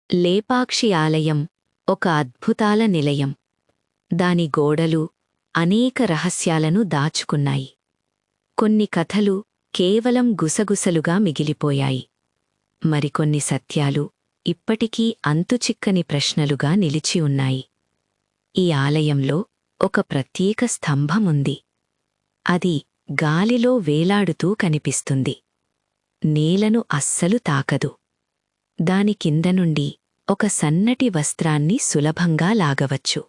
లేపాక్షి ఆలయం ఒక అద్భుతాల నిలయం. దాని గోడలు అనేక రహస్యాలను దాచుకున్నాయి. కొన్ని కథలు కేవలం గుసగుసలుగా మిగిలిపోయాయి. మరికొన్ని సత్యాలు ఇప్పటికీ అంతుచిక్కని ప్రశ్నలుగా నిలిచి ఉన్నాయి. ఈ ఆలయంలో ఒక ప్రత్యేక స్తంభముంది. అది గాలిలో వేలాడుతూ కనిపిస్తుంది. నేలను అస్సలు తాకదు. దాని కింద నుండి ఒక సన్నటి వస్త్రాన్ని సులభంగా లాగవచ్చు.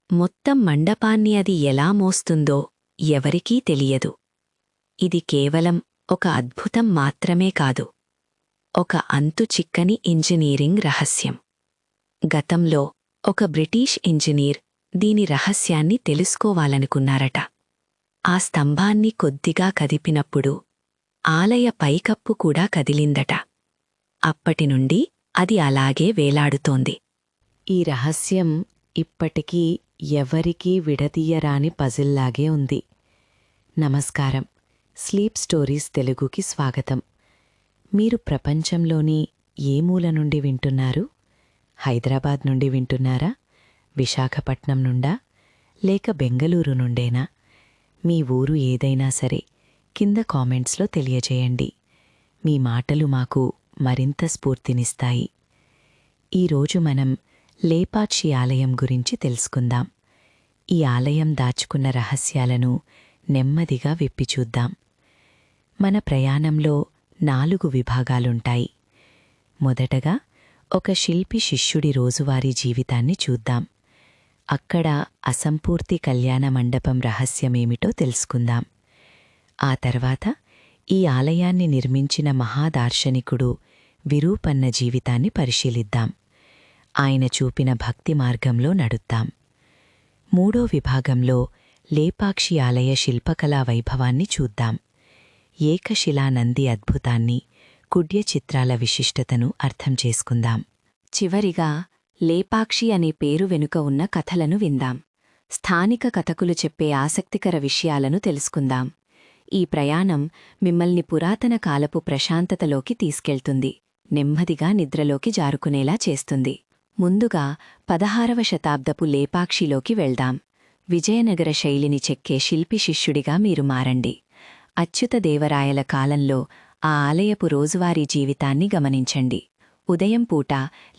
మొత్తం మండపాన్ని అది ఎలా మోస్తుందో ఎవరికీ తెలియదు. ఇది కేవలం ఒక అద్భుతం మాత్రమే కాదు, ఒక అంతుచిక్కని ఇంజనీరింగ్ రహస్యం. గతంలో ఒక బ్రిటీష్ ఇంజనీర్ దీని రహస్యాన్ని తెలుసుకోవాలనుకున్నారట. ఆ స్తంభాన్ని కొద్దిగా కదిపినప్పుడు ఆలయ పైకప్పు కూడా కదిలిందట. అప్పటినుండి అది అలాగే వేలాడుతోంది. ఈ రహస్యం ఇప్పటికీ ఎవరికీ విడదీయరాని పజిల్లాగే ఉంది. నమస్కారం, స్లీప్ స్టోరీస్ తెలుగుకి స్వాగతం. మీరు ప్రపంచంలోని ఏ మూల నుండి వింటున్నారు? హైదరాబాద్ నుండి వింటున్నారా? విశాఖపట్నం నుండా? లేక బెంగళూరు నుండేనా? మీ ఊరు ఏదైనా సరే కింద కామెంట్స్లో తెలియజేయండి. మీ మాటలు మాకు మరింత స్ఫూర్తినిస్తాయి. ఈరోజు మనం లేపాక్షి ఆలయం గురించి తెలుసుకుందాం. ఈ ఆలయం దాచుకున్న రహస్యాలను నెమ్మదిగా విప్పిచూద్దాం. మన ప్రయాణంలో 4 విభాగాలుంటాయి. మొదటగా ఒక శిల్పి శిష్యుడి రోజువారీ జీవితాన్ని చూద్దాం. అక్కడ అసంపూర్తి కళ్యాణ మండపం రహస్యమేమిటో తెలుసుకుందాం. ఆ తర్వాత ఈ ఆలయాన్ని నిర్మించిన మహాదార్శనికుడు విరూపన్న జీవితాన్ని పరిశీలిద్దాం. ఆయన చూపిన భక్తి మార్గంలో నడుద్దాం. మూడో విభాగంలో లేపాక్షి ఆలయ శిల్పకళా వైభవాన్ని చూద్దాం. ఏకశిలా నంది అద్భుతాన్ని, కుడ్య చిత్రాల విశిష్టతను అర్థం చేసుకుందాం. చివరిగా లేపాక్షి అనే పేరు వెనుక ఉన్న కథలను విందాం. స్థానిక కథకులు చెప్పే ఆసక్తికర విషయాలను తెలుసుకుందాం. ఈ ప్రయాణం మిమ్మల్ని పురాతన కాలపు ప్రశాంతతలోకి తీసుకెళ్తుంది, నెమ్మదిగా నిద్రలోకి జారుకునేలా చేస్తుంది. ముందుగా 16వ శతాబ్దపు లేపాక్షిలోకి వెళ్దాం. విజయనగర శైలిని చెక్కే శిల్పి శిష్యుడిగా మీరు మారండి. అచ్యుతదేవరాయల కాలంలో ఆ ఆలయపు రోజువారీ జీవితాన్ని గమనించండి. ఉదయం పూట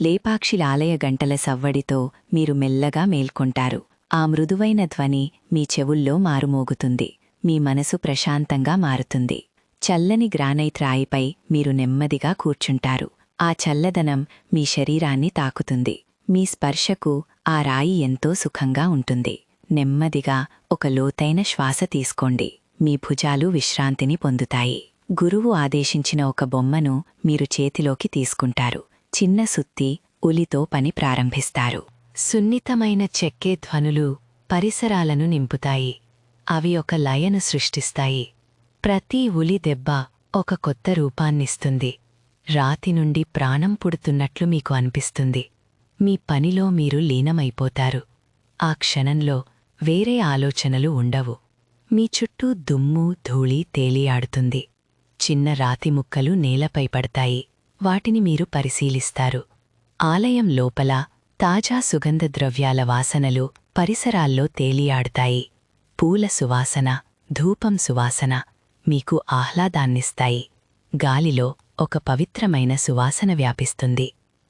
లేపాక్షిల ఆలయ గంటల సవ్వడితో మీరు మెల్లగా మేల్కొంటారు. ఆ మృదువైన ధ్వని మీ చెవుల్లో మారుమోగుతుంది. మీ మనసు ప్రశాంతంగా మారుతుంది. చల్లని గ్రానైట్ రాయిపై మీరు నెమ్మదిగా కూర్చుంటారు. ఆ చల్లదనం మీ శరీరాన్ని తాకుతుంది. మీ స్పర్శకు ఆ రాయి ఎంతో సుఖంగా ఉంటుంది. నెమ్మదిగా ఒక లోతైన శ్వాస తీసుకోండి. మీ భుజాలు విశ్రాంతిని పొందుతాయి. గురువు ఆదేశించిన ఒక బొమ్మను మీరు చేతిలోకి తీసుకుంటారు. చిన్న సుత్తి, ఉలితో పని ప్రారంభిస్తారు. సున్నితమైన చెక్కే ధ్వనులు పరిసరాలను నింపుతాయి. అవి ఒక లయను సృష్టిస్తాయి. ప్రతి ఉలి దెబ్బ ఒక కొత్త రూపాన్నిస్తుంది. రాతి నుండి ప్రాణం పుడుతున్నట్లు మీకు అనిపిస్తుంది. మీ పనిలో మీరు లీనమైపోతారు. ఆ క్షణంలో వేరే ఆలోచనలు ఉండవు. మీ చుట్టూ దుమ్ము, ధూళి తేలియాడుతుంది. చిన్న రాతి ముక్కలు నేలపై పడతాయి. వాటిని మీరు పరిశీలిస్తారు. ఆలయం లోపల తాజా సుగంధ ద్రవ్యాల వాసనలు పరిసరాల్లో తేలియాడుతాయి. పూల సువాసన, ధూపం సువాసన మీకు ఆహ్లాదాన్నిస్తాయి. గాలిలో ఒక పవిత్రమైన సువాసన వ్యాపిస్తుంది.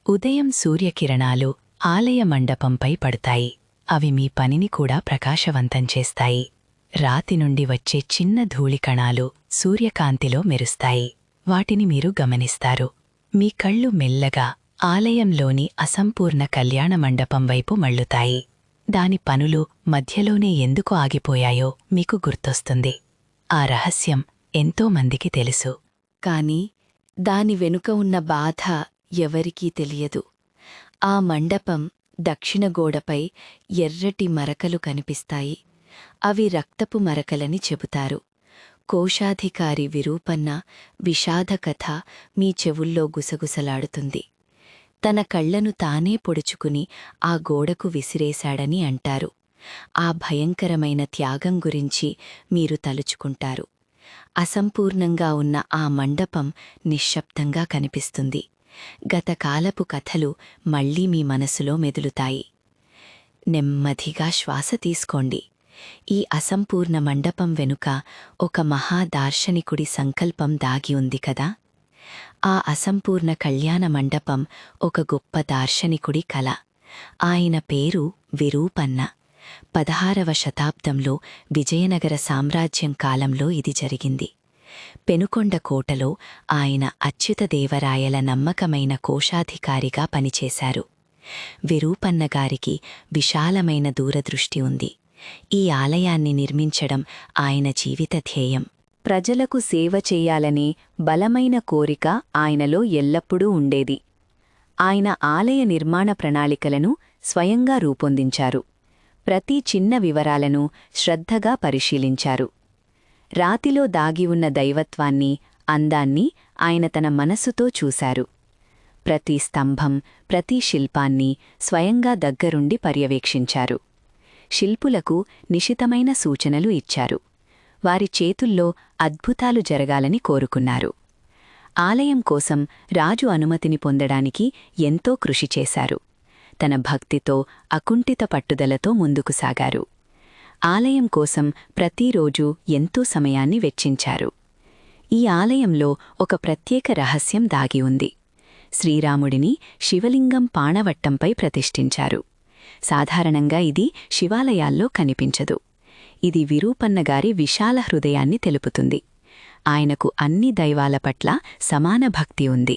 ఉదయం సూర్యకిరణాలు ఆలయ మండపంపై పడతాయి. అవి మీ పనిని కూడా ప్రకాశవంతం చేస్తాయి. రాతి నుండి వచ్చే చిన్న ధూళికణాలు సూర్యకాంతిలో మెరుస్తాయి. వాటిని మీరు గమనిస్తారు. మీ కళ్ళు మెల్లగా ఆలయంలోని అసంపూర్ణ కళ్యాణ మండపం వైపు మళ్ళుతాయి. దాని పనులు మధ్యలోనే ఎందుకు ఆగిపోయాయో మీకు గుర్తొస్తుంది. ఆ రహస్యం ఎంతోమందికి తెలుసు, కాని దాని వెనుక ఉన్న బాధ ఎవరికీ తెలియదు. ఆ మండపం దక్షిణ గోడపై ఎర్రటి మరకలు కనిపిస్తాయి. అవి రక్తపు మరకలని చెబుతారు. కోశాధికారి విరూపన్న విషాదకథ మీ చెవుల్లో గుసగుసలాడుతుంది. తన కళ్లను తానే పొడుచుకుని ఆ గోడకు విసిరేశాడని అంటారు. ఆ భయంకరమైన త్యాగం గురించి మీరు తలుచుకుంటారు. అసంపూర్ణంగా ఉన్న ఆ మండపం నిశ్శబ్దంగా కనిపిస్తుంది. గతకాలపు కథలు మళ్ళీ మీ మనసులో మెదులుతాయి. నెమ్మదిగా శ్వాస తీసుకోండి. ఈ అసంపూర్ణ మండపం వెనుక ఒక మహాదార్శనికుడి సంకల్పం దాగి ఉంది కదా. ఆ అసంపూర్ణ కళ్యాణ మండపం ఒక గొప్ప దార్శనికుడి కల. ఆయన పేరు విరూపన్న. 16వ శతాబ్దంలో విజయనగర సామ్రాజ్యం కాలంలో ఇది జరిగింది. పెనుకొండ కోటలో ఆయన అచ్యుతదేవరాయల నమ్మకమైన కోశాధికారిగా పనిచేశారు. విరూపన్నగారికి విశాలమైన దూరదృష్టి ఉంది. ఈ ఆలయాన్ని నిర్మించడం ఆయన జీవిత ధ్యేయం. ప్రజలకు సేవ చెయ్యాలనే బలమైన కోరిక ఆయనలో ఎల్లప్పుడూ ఉండేది. ఆయన ఆలయ నిర్మాణ ప్రణాళికలను స్వయంగా రూపొందించారు. ప్రతి చిన్న వివరాలను శ్రద్ధగా పరిశీలించారు. రాతిలో దాగి ఉన్న దైవత్వాన్ని, అందాన్ని ఆయన తన మనస్సుతో చూశారు. ప్రతి స్తంభం, ప్రతి శిల్పాన్ని స్వయంగా దగ్గరుండి పర్యవేక్షించారు. శిల్పులకు నిశితమైన సూచనలు ఇచ్చారు. వారి చేతుల్లో అద్భుతాలు జరగాలని కోరుకున్నారు. ఆలయం కోసం రాజు అనుమతిని పొందడానికి ఎంతో కృషి చేశారు. తన భక్తితో, అకుంఠిత పట్టుదలతో ముందుకు సాగారు. ఆలయం కోసం ప్రతిరోజూ ఎంతో సమయాన్ని వెచ్చించారు. ఈ ఆలయంలో ఒక ప్రత్యేక రహస్యం దాగి ఉంది. శ్రీరాముడిని శివలింగం పాణవట్టంపై ప్రతిష్ఠించారు. సాధారణంగా ఇది శివాలయాల్లో కనిపించదు. ఇది విరూపన్నగారి విశాల హృదయాన్ని తెలుపుతుంది. ఆయనకు అన్ని దైవాల పట్ల సమాన భక్తి ఉంది.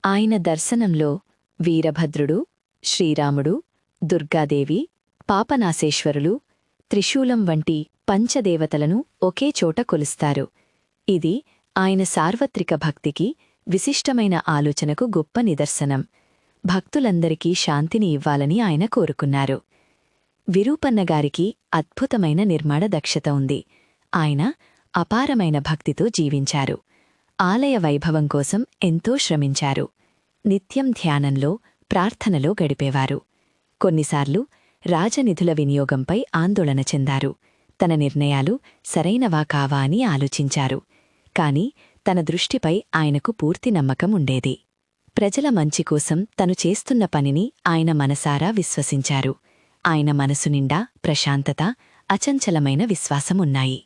ఆయన దర్శనంలో వీరభద్రుడు, శ్రీరాముడు, దుర్గాదేవి, పాపనాశేశ్వరులు, త్రిశూలం వంటి పంచదేవతలను ఒకే చోట కొలుస్తారు. ఇది ఆయన సార్వత్రిక భక్తికి, విశిష్టమైన ఆలోచనకు గొప్ప నిదర్శనం. భక్తులందరికీ శాంతిని ఇవ్వాలని ఆయన కోరుకున్నారు. విరూపన్నగారికి అద్భుతమైన నిర్మాణ దక్షత ఉంది. ఆయన అపారమైన భక్తితో జీవించారు. ఆలయ వైభవం కోసం ఎంతో శ్రమించారు. నిత్యం ధ్యానంలో, ప్రార్థనలో గడిపేవారు. కొన్నిసార్లు రాజనిధుల వినియోగంపై ఆందోళన చెందారు. తన నిర్ణయాలు సరైనవా కావా అని ఆలోచించారు. కాని తన దృష్టిపై ఆయనకు పూర్తి నమ్మకం ఉండేది. ప్రజల మంచి కోసం తను చేస్తున్న పనిని ఆయన మనసారా విశ్వసించారు. ఆయన మనసు నిండా ప్రశాంతత, అచంచలమైన విశ్వాసమున్నాయి.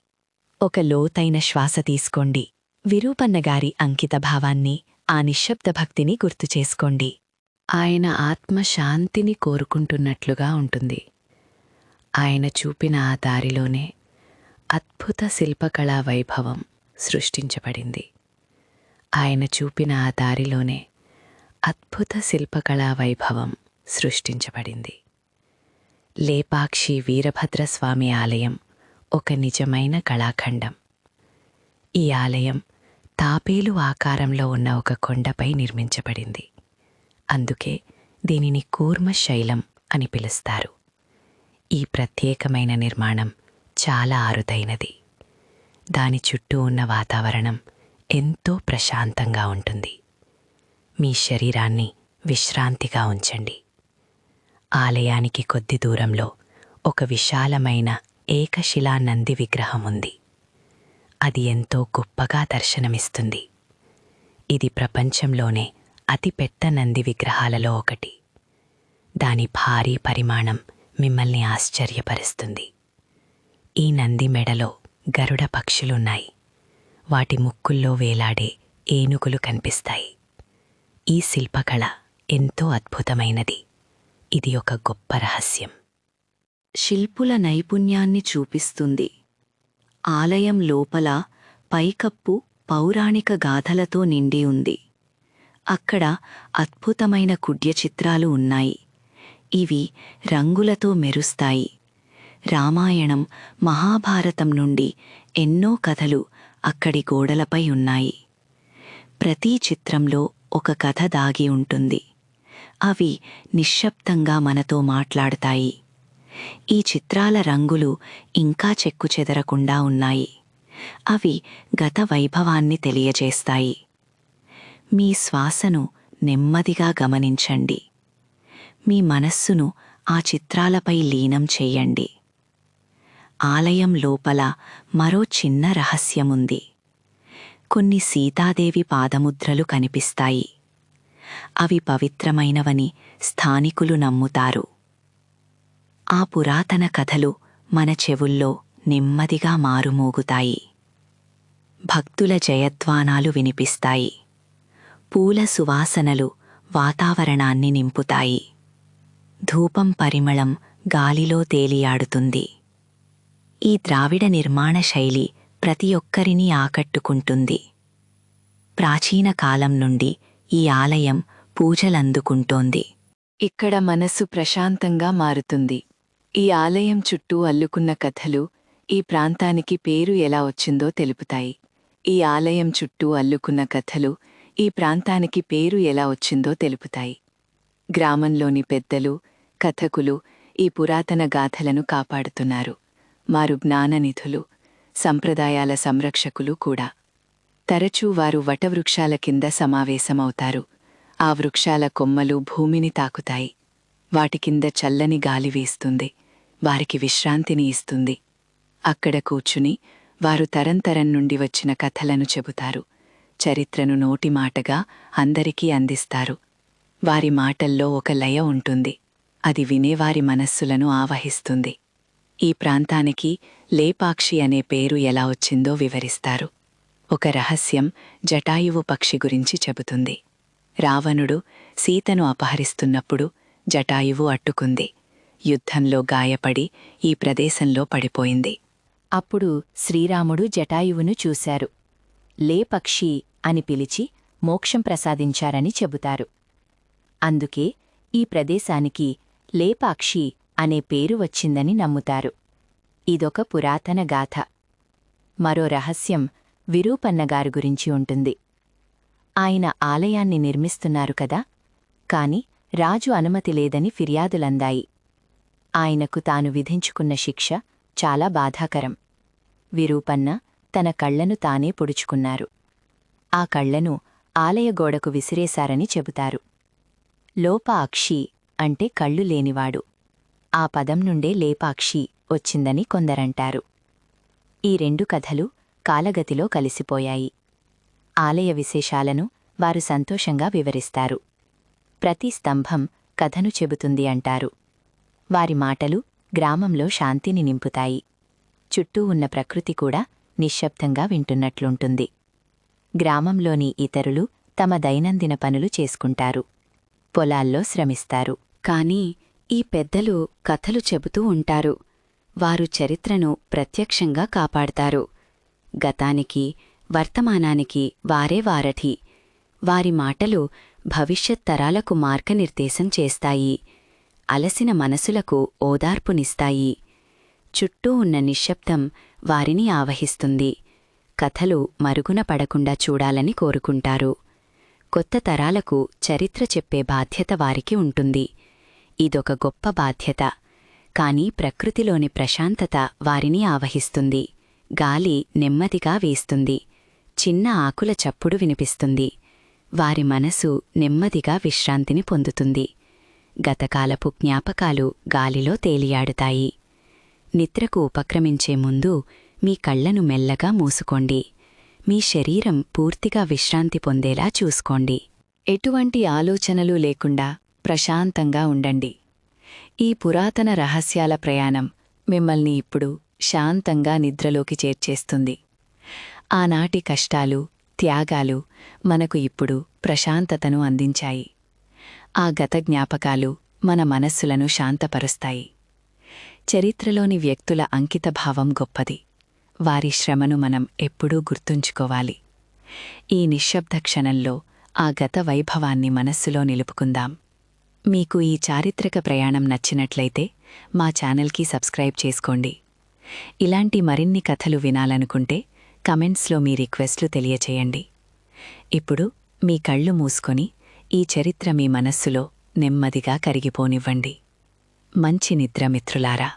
ఒక లోతైన శ్వాస తీసుకోండి. విరూపన్నగారి అంకితభావాన్ని, ఆ నిశ్శబ్ద భక్తిని గుర్తుచేసుకోండి. ఆయన ఆత్మ శాంతిని కోరుకుంటున్నట్లుగా ఉంటుంది. ఆయన చూపిన ఆ దారిలోనే అద్భుత శిల్పకళా వైభవం సృష్టించబడింది. ఆయన చూపిన ఆ దారిలోనే అద్భుత శిల్పకళా వైభవం సృష్టించబడింది. లేపాక్షి వీరభద్రస్వామి ఆలయం ఒక నిజమైన కళాఖండం. ఈ ఆలయం తాపేలు ఆకారంలో ఉన్న ఒక కొండపై నిర్మించబడింది. అందుకే దీనిని కూర్మ శైలం అని పిలుస్తారు. ఈ ప్రత్యేకమైన నిర్మాణం చాలా అరుదైనది. దాని చుట్టూ ఉన్న వాతావరణం ఎంతో ప్రశాంతంగా ఉంటుంది. మీ శరీరాన్ని విశ్రాంతిగా ఉంచండి. ఆలయానికి కొద్ది దూరంలో ఒక విశాలమైన ఏకశిలా నంది విగ్రహం ఉంది. అది ఎంతో గొప్పగా దర్శనమిస్తుంది. ఇది ప్రపంచంలోనే అతిపెద్ద నంది విగ్రహాలలో ఒకటి. దాని భారీ పరిమాణం మిమ్మల్ని ఆశ్చర్యపరుస్తుంది. ఈ నంది మెడలో గరుడ పక్షులున్నాయి. వాటి ముక్కుల్లో వేలాడే ఏనుగులు కనిపిస్తాయి. ఈ శిల్పకళ ఎంతో అద్భుతమైనది. ఇది ఒక గొప్ప రహస్యం. శిల్పుల నైపుణ్యాన్ని చూపిస్తుంది. ఆలయం లోపల పైకప్పు పౌరాణిక గాథలతో నిండి ఉంది. అక్కడ అద్భుతమైన కుడ్యచిత్రాలు ఉన్నాయి. ఇవి రంగులతో మెరుస్తాయి. రామాయణం, మహాభారతం నుండి ఎన్నో కథలు అక్కడి గోడలపై ఉన్నాయి. ప్రతి చిత్రంలో ఒక కథ దాగి ఉంటుంది. అవి నిశ్శబ్దంగా మనతో మాట్లాడతాయి. ఈ చిత్రాల రంగులు ఇంకా చెక్కుచెదరకుండా ఉన్నాయి. అవి గత వైభవాన్ని తెలియజేస్తాయి. మీ శ్వాసను నెమ్మదిగా గమనించండి. మీ మనస్సును ఆ చిత్రాలపై లీనం చెయ్యండి. ఆలయం లోపల మరో చిన్న రహస్యముంది. కొన్ని సీతాదేవి పాదముద్రలు కనిపిస్తాయి. అవి పవిత్రమైనవని స్థానికులు నమ్ముతారు. ఆ పురాతన కథలు మన చెవుల్లో నెమ్మదిగా మారుమోగుతాయి. భక్తుల జయధ్వానాలు వినిపిస్తాయి. పూల సువాసనలు వాతావరణాన్ని నింపుతాయి. ధూపం పరిమళం గాలిలో తేలియాడుతుంది. ఈ ద్రావిడ నిర్మాణ శైలి ప్రతి ఒక్కరినీ ఆకట్టుకుంటుంది. ప్రాచీన కాలం నుండి ఈ ఆలయం పూజలందుకుంటోంది. ఇక్కడ మనస్సు ప్రశాంతంగా మారుతుంది. ఈ ఆలయం చుట్టూ అల్లుకున్న కథలు ఈ ప్రాంతానికి పేరు ఎలా వచ్చిందో తెలుపుతాయి. ఈ ఆలయం చుట్టూ అల్లుకున్న కథలు ఈ ప్రాంతానికి పేరు ఎలా వచ్చిందో తెలుపుతాయి. గ్రామంలోని పెద్దలు, కథకులు ఈ పురాతన గాథలను కాపాడుతున్నారు. వారు జ్ఞాననిధులు, సంప్రదాయాల సంరక్షకులు కూడా. తరచూ వారు వటవృక్షాల కింద సమావేశమవుతారు. ఆ వృక్షాల కొమ్మలు భూమిని తాకుతాయి. వాటి కింద చల్లని గాలి వీస్తుంది. వారికి విశ్రాంతిని ఇస్తుంది. అక్కడ కూర్చుని వారు తరంతరం నుండి వచ్చిన కథలను చెబుతారు. చరిత్రను నోటిమాటగా అందరికీ అందిస్తారు. వారి మాటల్లో ఒక లయ ఉంటుంది. అది వినేవారి మనస్సులను ఆవహిస్తుంది. ఈ ప్రాంతానికి లేపాక్షి అనే పేరు ఎలా వచ్చిందో వివరిస్తారు. ఒక రహస్యం జటాయువు పక్షి గురించి చెబుతుంది. రావణుడు సీతను అపహరిస్తున్నప్పుడు జటాయువు అట్టుకుంది. యుద్ధంలో గాయపడి ఈ ప్రదేశంలో పడిపోయింది. అప్పుడు శ్రీరాముడు జటాయువును చూశారు. లేపక్షి అని పిలిచి మోక్షం ప్రసాదించారని చెబుతారు. అందుకే ఈ ప్రదేశానికి లేపాక్షి అనే పేరు వచ్చిందని నమ్ముతారు. ఇదొక పురాతన గాథ. మరో రహస్యం విరూపన్నగారు గురించి ఉంటుంది. ఆయన ఆలయాన్ని నిర్మిస్తున్నారు కదా, కాని రాజు అనుమతి లేదని ఫిర్యాదులందాయి. ఆయనకు తాను విధించుకున్న శిక్ష చాలా బాధాకరం. విరూపన్న తన కళ్లను తానే పొడుచుకున్నారు. ఆ కళ్లను ఆలయ గోడకు విసిరేశారని చెబుతారు. లోపాక్షి అంటే కళ్ళు లేనివాడు. ఆ పదం నుండే లేపాక్షి వచ్చిందని కొందరంటారు. ఈ రెండు కథలు కాలగతిలో కలిసిపోయాయి. ఆలయ విశేషాలను వారు సంతోషంగా వివరిస్తారు. ప్రతి స్తంభం కథను చెబుతుంది అంటారు. వారి మాటలు గ్రామంలో శాంతిని నింపుతాయి. చుట్టూ ఉన్న ప్రకృతి కూడా నిశ్శబ్దంగా వింటున్నట్లుంటుంది. గ్రామంలోని ఇతరులు తమ దైనందిన పనులు చేసుకుంటారు. పొలాల్లో శ్రమిస్తారు. కాని ఈ పెద్దలు కథలు చెబుతూ ఉంటారు. వారు చరిత్రను ప్రత్యక్షంగా కాపాడతారు. గతానికి, వర్తమానానికి వారే వారధి. వారి మాటలు భవిష్యత్ తరాలకు మార్గనిర్దేశం చేస్తాయి. అలసిన మనసులకు ఓదార్పునిస్తాయి. చుట్టూ ఉన్న నిశ్శబ్దం వారిని ఆవహిస్తుంది. కథలు మరుగున పడకుండా చూడాలని కోరుకుంటారు. కొత్త తరాలకు చరిత్ర చెప్పే బాధ్యత వారికి ఉంటుంది. ఇదొక గొప్ప బాధ్యత. కాని ప్రకృతిలోని ప్రశాంతత వారిని ఆవహిస్తుంది. గాలి నెమ్మదిగా వీస్తుంది. చిన్న ఆకుల చప్పుడు వినిపిస్తుంది. వారి మనసు నెమ్మదిగా విశ్రాంతిని పొందుతుంది. గతకాలపు జ్ఞాపకాలు గాలిలో తేలియాడుతాయి. నిద్రకు ఉపక్రమించే ముందు మీ కళ్లను మెల్లగా మూసుకోండి. మీ శరీరం పూర్తిగా విశ్రాంతి పొందేలా చూసుకోండి. ఎటువంటి ఆలోచనలు లేకుండా ప్రశాంతంగా ఉండండి. ఈ పురాతన రహస్యాల ప్రయాణం మిమ్మల్ని ఇప్పుడు శాంతంగా నిద్రలోకి చేర్చేస్తుంది. ఆనాటి కష్టాలు, త్యాగాలు మనకు ఇప్పుడు ప్రశాంతతను అందించాయి. ఆ గత జ్ఞాపకాలు మన మనస్సులను శాంతపరుస్తాయి. చరిత్రలోని వ్యక్తుల అంకితభావం గొప్పది. వారి శ్రమను మనం ఎప్పుడూ గుర్తుంచుకోవాలి. ఈ నిశ్శబ్ద క్షణంలో ఆ గత వైభవాన్ని మనస్సులో నిలుపుకుందాం. మీకు ఈ చారిత్రక ప్రయాణం నచ్చినట్లయితే మా ఛానల్కి సబ్స్క్రైబ్ చేసుకోండి. ఇలాంటి మరిన్ని కథలు వినాలనుకుంటే కమెంట్స్లో మీ రిక్వెస్ట్లు తెలియచేయండి. ఇప్పుడు మీ కళ్ళు మూసుకొని ఈ చరిత్ర మీ మనస్సులో నెమ్మదిగా కరిగిపోనివ్వండి. మంచి నిద్ర మిత్రులారా.